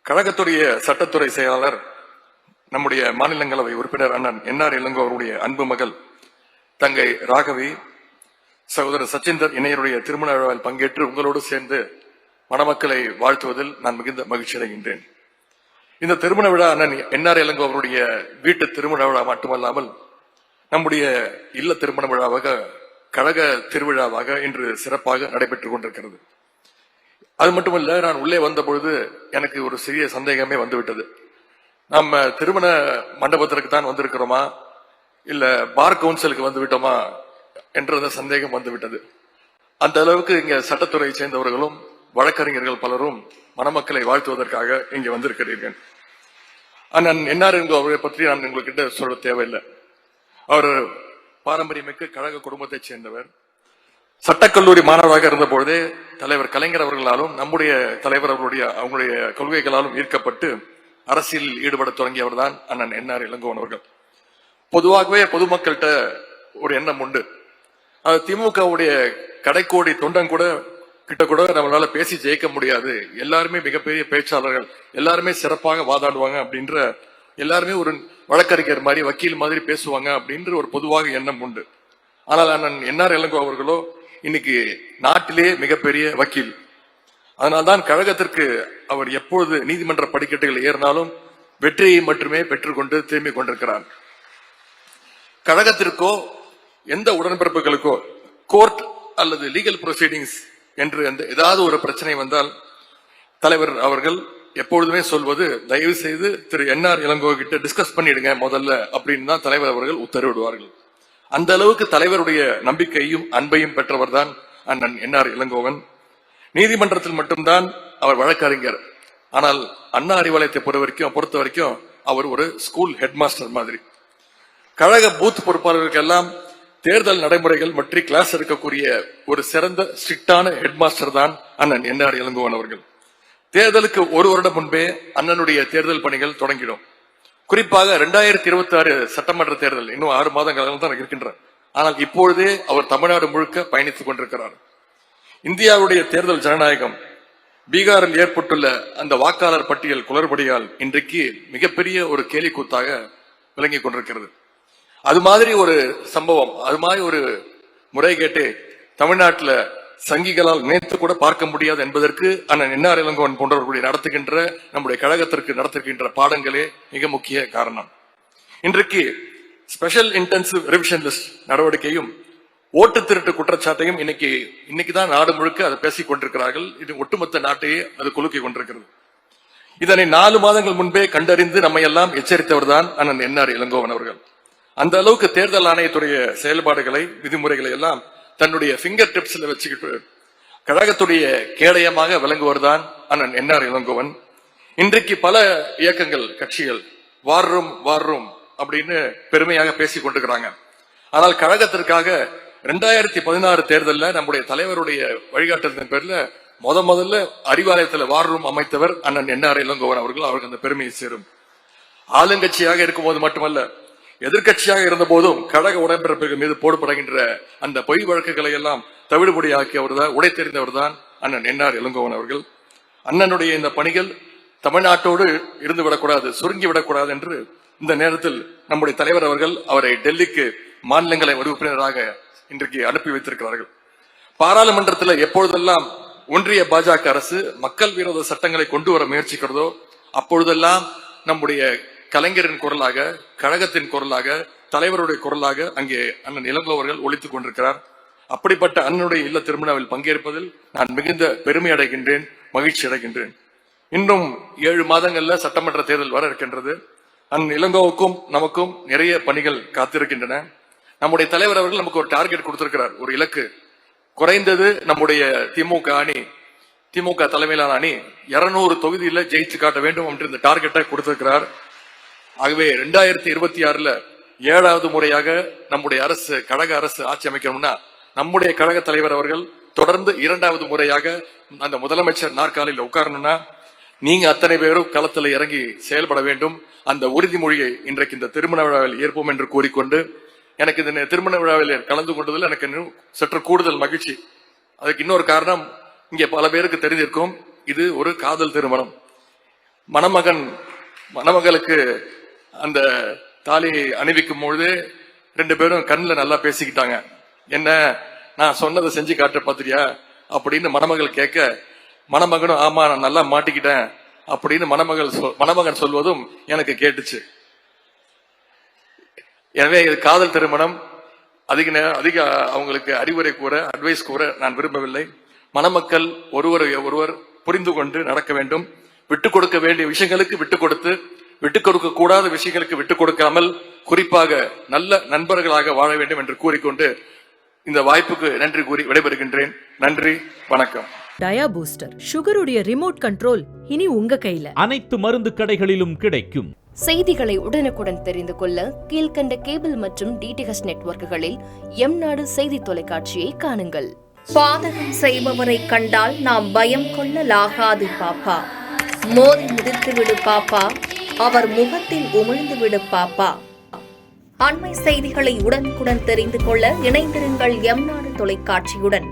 கழகத்துடைய சட்டத்துறை செயலாளர் நம்முடைய மாநிலங்களவை உறுப்பினர் அண்ணன் என்ஆர் இளங்கோ அவருடைய அன்பு மகள் தங்கை ராகவி சகோதரர் சச்சிந்தர் இணையருடைய திருமண விழாவில் பங்கேற்று உங்களோடு சேர்ந்து மணமக்களை வாழ்த்துவதில் நான் மிகுந்த மகிழ்ச்சி அடைகின்றேன். இந்த திருமண விழா அண்ணன் என்ஆர் இளங்கோ அவருடைய வீட்டு திருமண விழா மட்டுமல்லாமல் நம்முடைய இல்ல திருமண விழாவாக கழக திருவிழாவாக இன்று சிறப்பாக நடைபெற்றுக் கொண்டிருக்கிறது. அது மட்டுமல்ல, நான் உள்ளே வந்த பொழுது எனக்கு ஒரு சிறிய சந்தேகமே வந்துவிட்டது. நம்ம திருமண மண்டபத்திற்கு தான் வந்திருக்கிறோமா இல்ல பார் கவுன்சிலுக்கு வந்து விட்டோமா என்ற அந்த சந்தேகம் வந்துவிட்டது. அந்த அளவுக்கு இங்க சட்டத்துறை சேர்ந்தவர்களும் வழக்கறிஞர்கள் பலரும் மணமக்களை வாழ்த்துவதற்காக இங்க வந்திருக்கிறீர்கள். அண்ணன் என்ஆர் இளங்கோ அவரை பற்றி நான் உங்ககிட்ட சொல்ல தேவையில்லை. அவர் பாரம்பரியமிக்க கழக குடும்பத்தை சேர்ந்தவர். சட்டக்கல்லூரி மாணவராக இருந்த பொழுதே தலைவர் கலைஞர் அவர்களாலும் நம்முடைய தலைவர் அவங்களுடைய கொள்கைகளாலும் ஈர்க்கப்பட்டு அரசியலில் ஈடுபட தொடங்கியவர் தான் அண்ணன் என்ஆர் இளங்கோவன் அவர்கள். பொதுவாகவே பொதுமக்கள்கிட்ட ஒரு எண்ணம் உண்டு. திமுகவுடைய கடைக்கோடி தொண்டன் கிட்ட கூட நம்மளால பேசி ஜெயிக்க முடியாது, எல்லாருமே மிகப்பெரிய பேச்சாளர்கள், எல்லாருமே சிறப்பாக வாதாடுவாங்க அப்படின்ற, எல்லாருமே ஒரு வழக்கறிஞர் மாதிரி வக்கீல் மாதிரி பேசுவாங்க அப்படின்ற ஒரு பொதுவாக எண்ணம் உண்டு. ஆனால் அண்ணன் என்ஆர் இளங்கோ அவர்களோ இன்னைக்கு நாட்டிலே மிகப்பெரிய வக்கீல். அதனால்தான் கழகத்திற்கு அவர் எப்பொழுது நீதிமன்ற படிக்கட்டுகள் ஏறினாலும் வெற்றியை மட்டுமே பெற்றுக்கொண்டு திரும்பிக் கொண்டிருக்கிறார். கழகத்திற்கோ எந்த உடன்பிறப்புகளுக்கோ கோர்ட் அல்லது லீகல் ப்ரொசீடிங்ஸ் என்று ஏதாவது ஒரு பிரச்சனை வந்தால் தலைவர் அவர்கள் எப்பொழுதுமே சொல்வது, தயவு செய்து திரு என்ஆர் இளங்கோ கிட்ட டிஸ்கஸ் பண்ணிடுங்க முதல்ல அப்படின்னு தான் தலைவர் அவர்கள் உத்தரவிடுவார்கள். அந்த அளவுக்கு தலைவருடைய நம்பிக்கையும் அன்பையும் பெற்றவர் தான் அண்ணன் என்ஆர் இளங்கோவன். நீதிமன்றத்தில் மட்டும்தான் அவர் வழக்கறிஞர். ஆனால் அண்ணா அறிவாலயத்தை பொறுத்த வரைக்கும் அவர் ஒரு ஸ்கூல் ஹெட் மாஸ்டர் மாதிரி. கழக பூத் பொறுப்பாளர்களுக்கு எல்லாம் தேர்தல் நடைமுறைகள் பற்றி கிளாஸ் எடுக்கக்கூடிய ஒரு சிறந்த ஸ்ட்ரிக்டான ஹெட் மாஸ்டர் தான் அண்ணன் என்ஆர் இளங்கோவன் அவர்கள். தேர்தலுக்கு ஒரு வருடம் முன்பே அண்ணனுடைய தேர்தல் பணிகள் தொடங்கிடும். குறிப்பாக 2026 சட்டமன்ற தேர்தல் இன்னும் 6 மாதங்கள் தான் இருக்கின்ற. ஆனால் இப்பொழுதே அவர் தமிழ்நாடு முழுக்க பயணித்துக் கொண்டிருக்கிறார். இந்தியாவுடைய தேர்தல் ஜனநாயகம் பீகாரில் ஏற்பட்டுள்ள அந்த வாக்காளர் பட்டியல் குளறுபடியால் இன்றைக்கு மிகப்பெரிய ஒரு கேலிக்கூத்தாக விளங்கிக் கொண்டிருக்கிறது. அது மாதிரி ஒரு சம்பவம், அது மாதிரி ஒரு முறைகேட்டை தமிழ்நாட்டில் சங்கிகளால் நினைத்து கூட பார்க்க முடியாது என்பதற்கு அண்ணன் என்ஆர் இளங்கோவன் போன்றவர்களுடைய நடத்துகின்ற நம்முடைய கழகத்திற்கு நடத்துகின்ற பாடங்களே மிக முக்கிய காரணம். இன்றைக்கு ஸ்பெஷல் இன்டென்சிவ் ரிவிஷன் லிஸ்ட் நடவடிக்கையும் ஓட்டு திருட்டு குற்றச்சாட்டையும் இன்னைக்குதான் நாடு முழுக்க அதை பேசிக் கொண்டிருக்கிறார்கள். இது ஒட்டுமொத்த நாட்டையே அது குலுக்கி கொண்டிருக்கிறது. இதனை 4 மாதங்கள் முன்பே கண்டறிந்து நம்மை எல்லாம் எச்சரித்தவர் தான் அண்ணன் என்ஆர் இளங்கோவன் அவர்கள். அந்த அளவுக்கு தேர்தல் ஆணையத்துடைய செயல்பாடுகளை விதிமுறைகளை எல்லாம் தன்னுடைய பிங்கர் டிப்ஸ்ல வச்சுக்கிட்டு கழகத்துடைய கேடயமாக விளங்குவர் தான் அண்ணன் என்ஆர் இளங்கோவன். இன்றைக்கு பல இயக்கங்கள் கட்சிகள் வார் ரூம் அப்படின்னு பெருமையாக பேசிக் கொண்டிருக்கிறாங்க. ஆனால் கழகத்திற்காக 2016 தேர்தலில் நம்முடைய தலைவருடைய வழிகாட்டுதலின் பேர்ல முதல்ல அறிவாலயத்தில் வார் ரூம் அமைத்தவர் அண்ணன் என்ஆர் இளங்கோவன் அவர்கள். அவருக்கு அந்த பெருமையை சேரும். ஆளுங்கட்சியாக இருக்கும்போது மட்டுமல்ல, எதிர்கட்சியாக இருந்த போதும் கழக உடன்பிறப்புகள் மீது போடப்படுகின்ற அந்த பொய் வழக்குகளை எல்லாம் தவிடுபடியாக்கியவர் தான், உடை தெரிந்தவர் தான் அண்ணன் என்ஆர் இளங்கோவன் அவர்கள். அண்ணனுடைய இந்த பணிகள் தமிழ்நாட்டோடு இருந்து விடக்கூடாது, சுருங்கி விடக்கூடாது என்று இந்த நேரத்தில் நம்முடைய தலைவர் அவர்கள் அவரை டெல்லிக்கு மாநிலங்களை உறுப்பினராக இன்றைக்கு அனுப்பி வைத்திருக்கிறார்கள். பாராளுமன்றத்தில் எப்பொழுதெல்லாம் ஒன்றிய பாஜக அரசு மக்கள் விரோத சட்டங்களை கொண்டு வர முயற்சிக்கிறதோ அப்பொழுதெல்லாம் நம்முடைய கலைஞரின் குரலாக, கழகத்தின் குரலாக, தலைவருடைய குரலாக அங்கே அண்ணன் இளங்கோ அவர்கள் ஒலித்துக் கொண்டிருக்கிறார். அப்படிப்பட்ட அண்ணனுடைய இல்ல திருமணாவில் பங்கேற்பதில் நான் மிகுந்த பெருமை அடைகின்றேன், மகிழ்ச்சி அடைகின்றேன். இன்னும் 7 மாதங்கள்ல சட்டமன்ற தேர்தல் வர இருக்கின்றது. அண்ணன் இளங்கோவுக்கும் நமக்கும் நிறைய பணிகள் காத்திருக்கின்றன. நம்முடைய தலைவர் அவர்கள் நமக்கு ஒரு டார்கெட் கொடுத்திருக்கிறார், ஒரு இலக்கு. குறைந்தது நம்முடைய திமுக தலைமையிலான அணி 200 தொகுதியில ஜெயிச்சு காட்ட வேண்டும் என்று இந்த டார்கெட்டை கொடுத்திருக்கிறார். ஆகவே 2026 7வது முறையாக நம்முடைய அரசு, கழக அரசு ஆட்சி அமைக்கணும்னா நம்முடைய கழக தலைவர் அவர்கள் தொடர்ந்து 2வது முறையாக அந்த முதலமைச்சர் நாற்காலியில் உட்காரணும்னா நீங்க அத்தனை பேரும் களத்தில் இறங்கி செயல்பட வேண்டும். அந்த உறுதிமொழியை இன்றைக்கு இந்த திருமண விழாவில் ஏற்போம் என்று கூறிக்கொண்டு, எனக்கு இந்த திருமண விழாவில் கலந்து கொண்டதில் எனக்கு இன்னும் சற்று கூடுதல் மகிழ்ச்சி. அதுக்கு இன்னொரு காரணம், இங்கே பல பேருக்கு தெரிந்திருக்கும், இது ஒரு காதல் திருமணம். மணமகளுக்கு அந்த தாலி அணிவிக்கும் பொழுது 2 பேரும் கண்ணுல நல்லா பேசிக்கிட்டாங்க. என்ன, நான் சொன்னதை செஞ்சு காட்ட பாத்திரியா அப்படின்னு மணமகள் கேட்க, மணமகனும் ஆமா நான் நல்லா மாட்டிக்கிட்டேன் அப்படின்னு மணமகன் சொல்வதும் எனக்கு கேட்டுச்சு. எனவே இது காதல் திருமணம். அதிக அவங்களுக்கு அறிவுரை கூற, அட்வைஸ் கூற நான் விரும்பவில்லை. மணமக்கள் ஒருவர் புரிந்து கொண்டு நடக்க வேண்டும். விட்டுக் கொடுக்க வேண்டிய விஷயங்களுக்கு விட்டுக் கொடுத்து, விட்டுக் கொடுக்க கூடாத விஷயங்களுக்கு விட்டுக் கொடுக்காமல், குறிப்பாக நல்ல நண்பர்களாக வாழ வேண்டும் என்று கூறிக்கொண்டு இந்த வாய்ப்புக்கு நன்றி கூறி விடைபெறுகின்றேன். நன்றி, வணக்கம். டயா பூஸ்டர், சுகருடைய ரிமோட் கண்ட்ரோல் இனி உங்க கையில. அனைத்து மருந்து கடைகளிலும் கிடைக்கும். செய்திகளை உடனுக்குடன் தெரிந்து கொள்ள கீழ்கண்ட கேபிள் மற்றும் டிடிஎச் நெட்வொர்க்குகளில் எம்நாடு செய்தி தொலைக்காட்சியை காணுங்கள். பாதகம் செய்பவரை கண்டால் நாம் பயம் கொள்ளலாகாது பாப்பா. மோதி மிதித்து விடு பாப்பா, அவர் முகத்தில் உமிழ்ந்து விடு பாப்பா. அண்மை செய்திகளை உடனுக்குடன் தெரிந்து கொள்ள இணைந்திருங்கள் எம்நாடு தொலைக்காட்சியுடன்.